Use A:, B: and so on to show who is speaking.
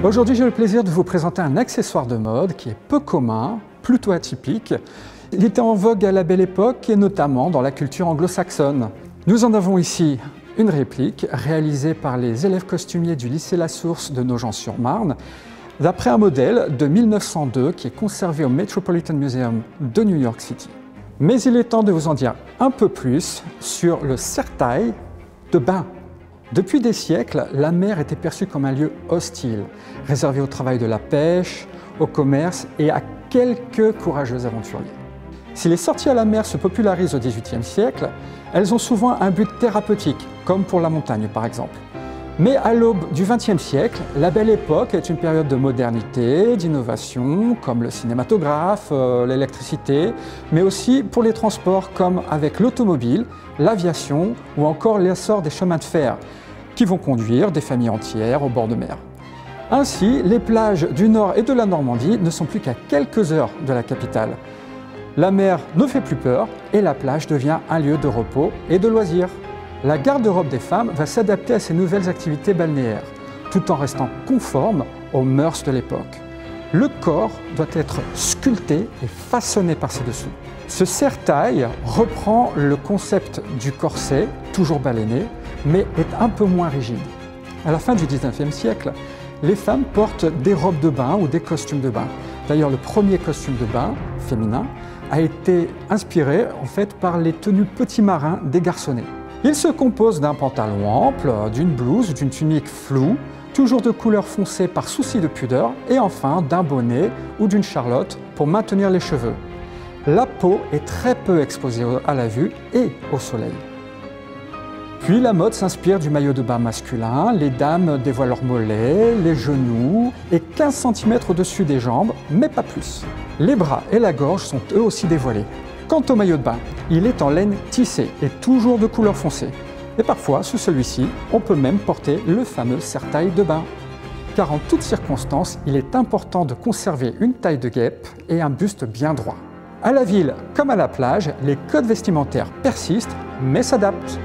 A: Aujourd'hui, j'ai le plaisir de vous présenter un accessoire de mode qui est peu commun, plutôt atypique. Il était en vogue à la Belle Époque et notamment dans la culture anglo-saxonne. Nous en avons ici une réplique réalisée par les élèves costumiers du lycée La Source de Nogent-sur-Marne, d'après un modèle de 1902 qui est conservé au Metropolitan Museum de New York City. Mais il est temps de vous en dire un peu plus sur le serre-taille de bain. Depuis des siècles, la mer était perçue comme un lieu hostile, réservé au travail de la pêche, au commerce et à quelques courageux aventuriers. Si les sorties à la mer se popularisent au XVIIIe siècle, elles ont souvent un but thérapeutique, comme pour la montagne par exemple. Mais à l'aube du XXe siècle, la Belle Époque est une période de modernité, d'innovation, comme le cinématographe, l'électricité, mais aussi pour les transports comme avec l'automobile, l'aviation ou encore l'essor des chemins de fer, qui vont conduire des familles entières au bord de mer. Ainsi, les plages du nord et de la Normandie ne sont plus qu'à quelques heures de la capitale. La mer ne fait plus peur et la plage devient un lieu de repos et de loisirs. La garde-robe des femmes va s'adapter à ces nouvelles activités balnéaires, tout en restant conforme aux mœurs de l'époque. Le corps doit être sculpté et façonné par ci-dessous. Ce serre-taille reprend le concept du corset, toujours baleiné, mais est un peu moins rigide. À la fin du XIXe siècle, les femmes portent des robes de bain ou des costumes de bain. D'ailleurs, le premier costume de bain féminin a été inspiré par les tenues petits marins des garçonnets. Il se compose d'un pantalon ample, d'une blouse, d'une tunique floue, toujours de couleur foncée par souci de pudeur, et enfin d'un bonnet ou d'une charlotte pour maintenir les cheveux. La peau est très peu exposée à la vue et au soleil. Puis la mode s'inspire du maillot de bain masculin, les dames dévoilent leurs mollets, les genoux et 15 cm au-dessus des jambes, mais pas plus. Les bras et la gorge sont eux aussi dévoilés. Quant au maillot de bain, il est en laine tissée et toujours de couleur foncée. Et parfois, sous celui-ci, on peut même porter le fameux serre-taille de bain. Car en toutes circonstances, il est important de conserver une taille de guêpe et un buste bien droit. À la ville comme à la plage, les codes vestimentaires persistent mais s'adaptent.